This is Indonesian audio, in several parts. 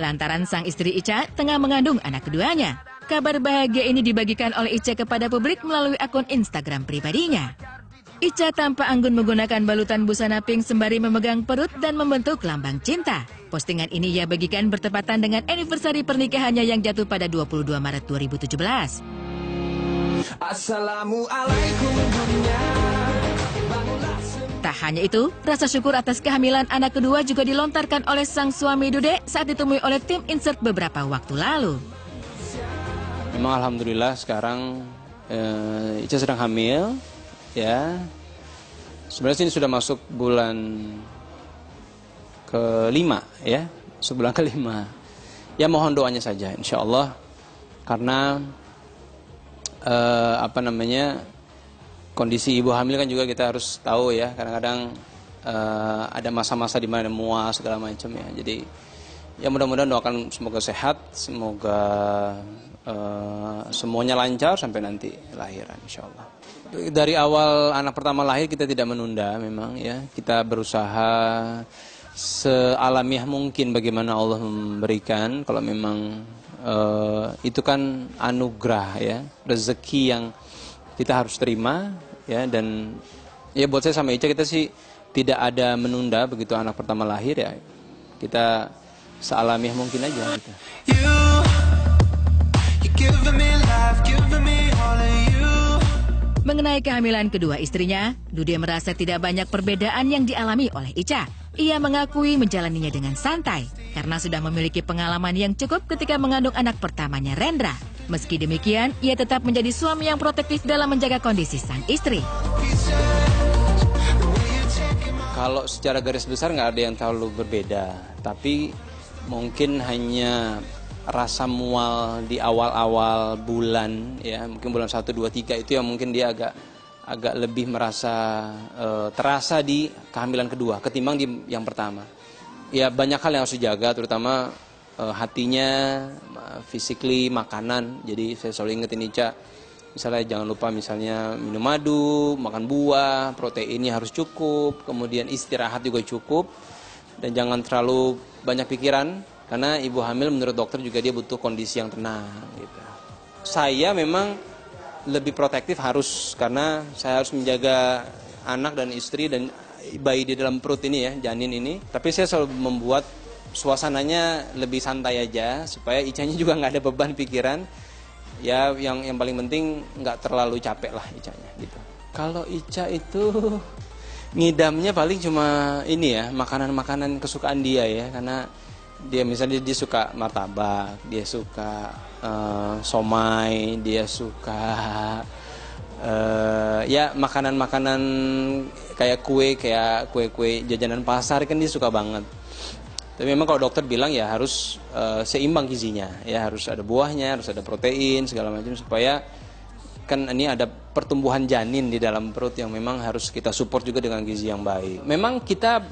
lantaran sang istri Ica tengah mengandung anak keduanya. Kabar bahagia ini dibagikan oleh Ica kepada publik melalui akun Instagram pribadinya. Ica tampak anggun menggunakan balutan busana pink sembari memegang perut dan membentuk lambang cinta. Postingan ini ia bagikan bertepatan dengan anniversary pernikahannya yang jatuh pada 22 Maret 2017. Assalamualaikum dunia. Tak hanya itu, rasa syukur atas kehamilan anak kedua juga dilontarkan oleh sang suami Dude saat ditemui oleh tim insert beberapa waktu lalu. Memang alhamdulillah sekarang Ica sedang hamil, ya. Sebenarnya ini sudah masuk bulan ke-5, ya, sebulan ke-5. Ya mohon doanya saja, insya Allah, karena kondisi ibu hamil kan juga kita harus tahu ya, kadang-kadang ada masa-masa di mana mual segala macam ya. Jadi ya mudah-mudahan doakan semoga sehat, semoga semuanya lancar sampai nanti lahiran insya Allah. Dari awal anak pertama lahir kita tidak menunda memang ya, kita berusaha sealamiah mungkin bagaimana Allah memberikan. Kalau memang itu kan anugerah ya, rezeki yang kita harus terima ya. Dan ya buat saya sama Ica, kita sih tidak ada menunda begitu anak pertama lahir ya, kita sealamiah mungkin aja gitu. Mengenai kehamilan kedua istrinya, Dude merasa tidak banyak perbedaan yang dialami oleh Ica. Ia mengakui menjalaninya dengan santai karena sudah memiliki pengalaman yang cukup ketika mengandung anak pertamanya Rendra. Meski demikian, ia tetap menjadi suami yang protektif dalam menjaga kondisi sang istri. Kalau secara garis besar nggak ada yang terlalu berbeda, tapi mungkin hanya rasa mual di awal-awal bulan ya, mungkin bulan 1, 2, 3 itu yang mungkin dia agak lebih merasa terasa di kehamilan kedua ketimbang di yang pertama. Ya banyak hal yang harus dijaga, terutama hatinya, physically, makanan. Jadi saya selalu ingetin Ica, misalnya jangan lupa misalnya minum madu, makan buah, proteinnya harus cukup, kemudian istirahat juga cukup, dan jangan terlalu banyak pikiran. Karena ibu hamil menurut dokter juga dia butuh kondisi yang tenang gitu. Saya memang lebih protektif harus, karena saya harus menjaga anak dan istri dan bayi di dalam perut ini ya, janin ini. Tapi saya selalu membuat suasananya lebih santai aja supaya Icanya juga nggak ada beban pikiran. Ya yang paling penting nggak terlalu capek lah Icanya gitu. Kalau Ica itu ngidamnya paling cuma ini ya, makanan-makanan kesukaan dia ya, karena dia misalnya dia suka martabak, dia suka somai, dia suka ya makanan-makanan kayak kue-kue jajanan pasar kan dia suka banget. Tapi memang kalau dokter bilang ya harus seimbang gizinya, ya harus ada buahnya, harus ada protein segala macam, supaya kan ini ada pertumbuhan janin di dalam perut yang memang harus kita support juga dengan gizi yang baik. Memang kita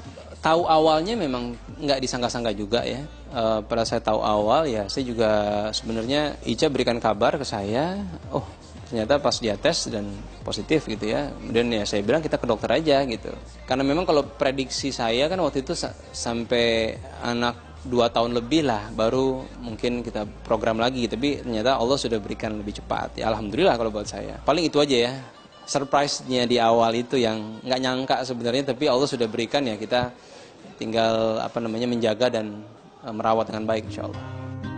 tahu awalnya memang nggak disangka-sangka juga ya. Pada saya tahu awal ya, saya juga sebenarnya Ica berikan kabar ke saya, oh ternyata pas dia tes dan positif gitu ya. Kemudian ya saya bilang kita ke dokter aja gitu. Karena memang kalau prediksi saya kan waktu itu sampai anak 2 tahun lebih lah baru mungkin kita program lagi. Tapi ternyata Allah sudah berikan lebih cepat. Ya alhamdulillah kalau buat saya. Paling itu aja ya. Surprise-nya di awal itu yang nggak nyangka sebenarnya, tapi Allah sudah berikan ya, kita tinggal menjaga dan merawat dengan baik insyaallah.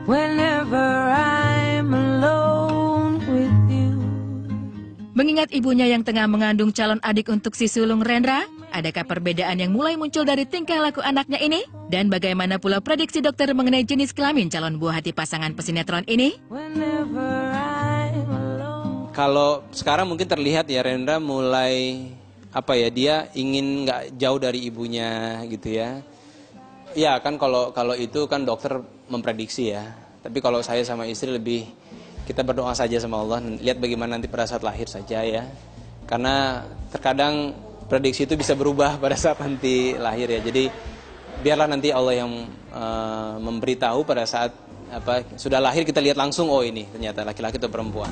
Whenever I'm alone with you. Mengingat ibunya yang tengah mengandung calon adik untuk si sulung Rendra, adakah perbedaan yang mulai muncul dari tingkah laku anaknya ini? Dan bagaimana pula prediksi dokter mengenai jenis kelamin calon buah hati pasangan pesinetron ini? Kalau sekarang mungkin terlihat ya, Rendra mulai dia ingin nggak jauh dari ibunya gitu ya. Ya kan kalau itu kan dokter memprediksi ya. Tapi kalau saya sama istri lebih kita berdoa saja sama Allah, lihat bagaimana nanti pada saat lahir saja ya. Karena terkadang prediksi itu bisa berubah pada saat nanti lahir ya. Jadi biarlah nanti Allah yang memberitahu pada saat sudah lahir, kita lihat langsung, oh ini ternyata laki-laki atau perempuan.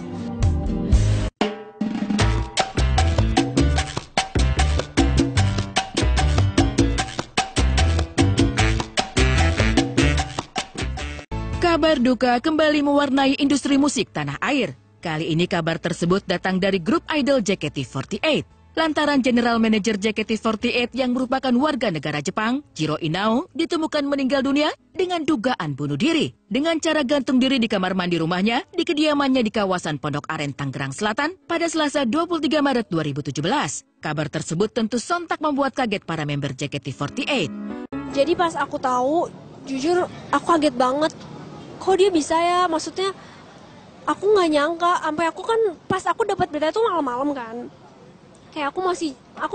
Kabar duka kembali mewarnai industri musik tanah air. Kali ini kabar tersebut datang dari grup idol JKT48. Lantaran General Manager JKT48 yang merupakan warga negara Jepang, Jiro Inao, ditemukan meninggal dunia dengan dugaan bunuh diri. Dengan cara gantung diri di kamar mandi rumahnya di kediamannya di kawasan Pondok Aren, Tangerang Selatan pada Selasa 23 Maret 2017. Kabar tersebut tentu sontak membuat kaget para member JKT48. Jadi pas aku tahu, jujur aku kaget banget. Kok dia bisa ya? Maksudnya aku nggak nyangka. Sampai aku kan pas aku dapat berita itu malam-malam kan. Kayak aku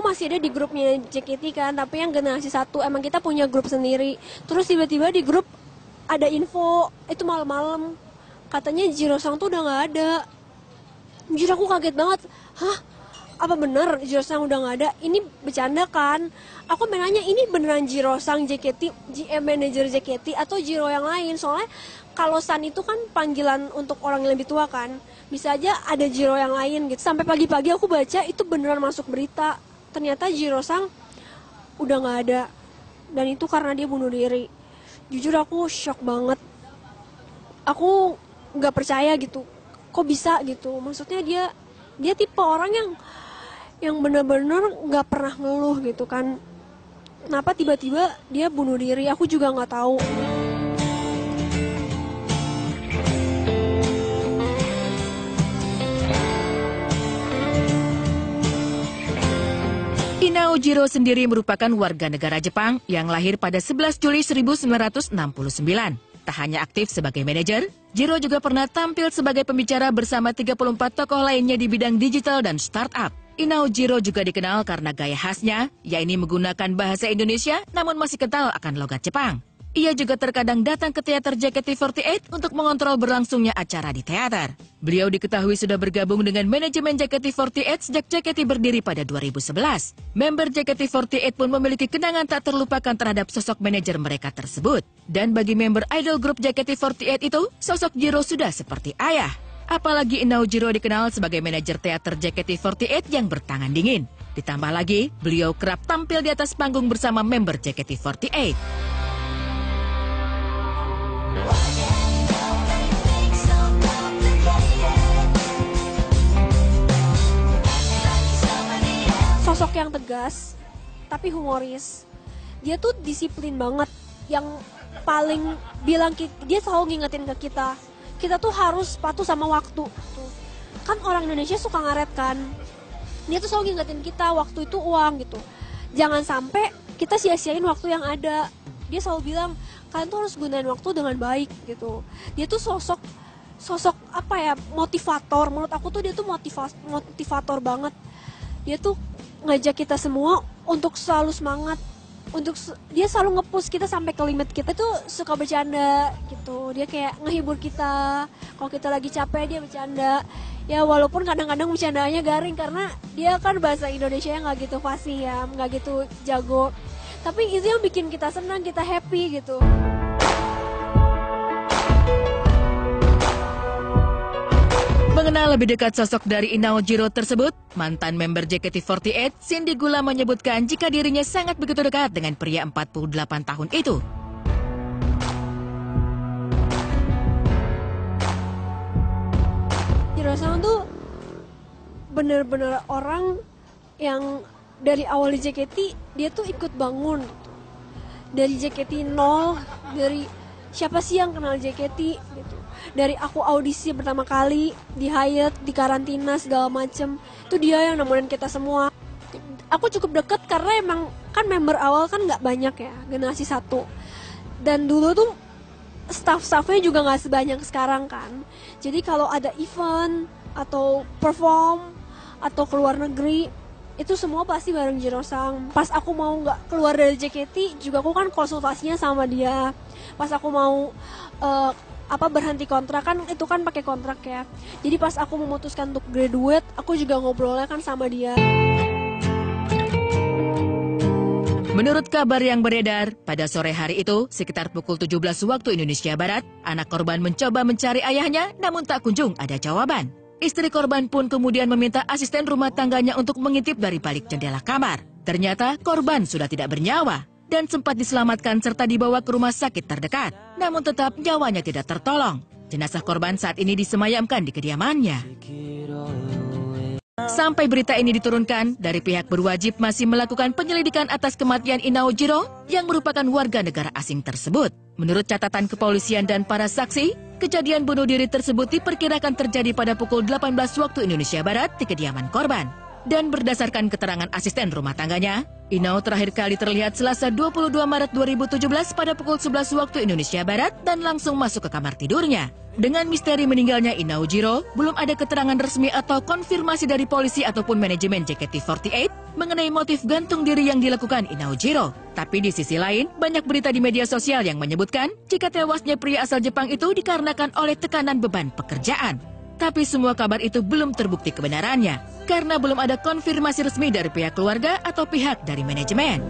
masih ada di grupnya JKT kan, tapi yang generasi 1 emang kita punya grup sendiri. Terus tiba-tiba di grup ada info itu malam-malam. Katanya Jiro-sang tuh udah nggak ada. Jujur aku kaget banget. Hah? Apa bener Jiro-sang udah nggak ada? Ini bercanda kan? Aku nanya ini beneran Jiro-sang JKT, GM manager JKT atau Jiro yang lain? Soalnya kalau San itu kan panggilan untuk orang yang lebih tua kan. Bisa aja ada Jiro yang lain gitu. Sampai pagi-pagi aku baca itu beneran masuk berita. Ternyata Jiro-sang udah nggak ada. Dan itu karena dia bunuh diri. Jujur aku shock banget. Aku nggak percaya gitu. Kok bisa gitu? Maksudnya dia tipe orang yang benar-benar nggak pernah ngeluh gitu kan. Kenapa tiba-tiba dia bunuh diri? Aku juga nggak tahu. Inao Jiro sendiri merupakan warga negara Jepang yang lahir pada 11 Juli 1969. Tak hanya aktif sebagai manajer, Jiro juga pernah tampil sebagai pembicara bersama 34 tokoh lainnya di bidang digital dan startup. Inao Jiro juga dikenal karena gaya khasnya, yaitu menggunakan bahasa Indonesia namun masih kental akan logat Jepang. Ia juga terkadang datang ke teater JKT48 untuk mengontrol berlangsungnya acara di teater. Beliau diketahui sudah bergabung dengan manajemen JKT48 sejak JKT berdiri pada 2011. Member JKT48 pun memiliki kenangan tak terlupakan terhadap sosok manajer mereka tersebut. Dan bagi member idol grup JKT48 itu, sosok Jiro sudah seperti ayah. Apalagi Inao Jiro dikenal sebagai manajer teater JKT48 yang bertangan dingin. Ditambah lagi, beliau kerap tampil di atas panggung bersama member JKT48. Sosok yang tegas, tapi humoris. Dia tuh disiplin banget. Yang paling dia selalu ngingetin ke kita tuh harus patuh sama waktu. Kan orang Indonesia suka ngaret kan. Dia tuh selalu ngingetin kita, waktu itu uang gitu. Jangan sampai kita sia-siain waktu yang ada. Dia selalu bilang, kalian tuh harus gunain waktu dengan baik gitu. Dia tuh sosok apa ya, motivator. Menurut aku tuh dia tuh motivator banget. Dia tuh ngajak kita semua untuk selalu semangat. Dia selalu nge-push kita sampai ke limit. Kita tuh suka bercanda gitu. Dia kayak ngehibur kita. Kalau kita lagi capek dia bercanda. Ya walaupun kadang-kadang bercandanya garing karena dia kan bahasa Indonesia yang nggak gitu fasih ya, nggak gitu jago. Tapi itu yang bikin kita senang, kita happy gitu. Mengenal lebih dekat sosok dari Inao Jiro tersebut, mantan member JKT48, Cindy Gula menyebutkan jika dirinya sangat begitu dekat dengan pria 48 tahun itu. Jiro-san tuh bener-bener orang yang dari awal di JKT, dia tuh ikut bangun. Dari JKT 0, dari siapa sih yang kenal JKT gitu. Dari aku audisi pertama kali, di Hyatt, di karantina segala macem, itu dia yang nemenin kita semua. Aku cukup deket karena emang kan member awal kan nggak banyak ya, generasi 1. Dan dulu tuh staff-staffnya juga nggak sebanyak sekarang kan. Jadi kalau ada event atau perform atau keluar negeri, itu semua pasti bareng Jiro-sang. Pas aku mau nggak keluar dari JKT juga aku kan konsultasinya sama dia. Pas aku mau berhenti kontrak kan itu kan pakai kontrak ya. Jadi pas aku memutuskan untuk graduate, aku juga ngobrolnya kan sama dia. Menurut kabar yang beredar, pada sore hari itu, sekitar pukul 17 waktu Indonesia Barat, anak korban mencoba mencari ayahnya namun tak kunjung ada jawaban. Istri korban pun kemudian meminta asisten rumah tangganya untuk mengintip dari balik jendela kamar. Ternyata korban sudah tidak bernyawa. dan sempat diselamatkan serta dibawa ke rumah sakit terdekat. Namun tetap nyawanya tidak tertolong. Jenazah korban saat ini disemayamkan di kediamannya. Sampai berita ini diturunkan, dari pihak berwajib masih melakukan penyelidikan atas kematian Inaojiro yang merupakan warga negara asing tersebut. Menurut catatan kepolisian dan para saksi, kejadian bunuh diri tersebut diperkirakan terjadi pada pukul 18 waktu Indonesia Barat di kediaman korban. Dan berdasarkan keterangan asisten rumah tangganya, Inao terakhir kali terlihat Selasa 22 Maret 2017 pada pukul 11 waktu Indonesia Barat dan langsung masuk ke kamar tidurnya. Dengan misteri meninggalnya Inaojiro, belum ada keterangan resmi atau konfirmasi dari polisi ataupun manajemen JKT48 mengenai motif gantung diri yang dilakukan Inaojiro. Tapi di sisi lain, banyak berita di media sosial yang menyebutkan jika tewasnya pria asal Jepang itu dikarenakan oleh tekanan beban pekerjaan. Tapi semua kabar itu belum terbukti kebenarannya, karena belum ada konfirmasi resmi dari pihak keluarga atau pihak dari manajemen.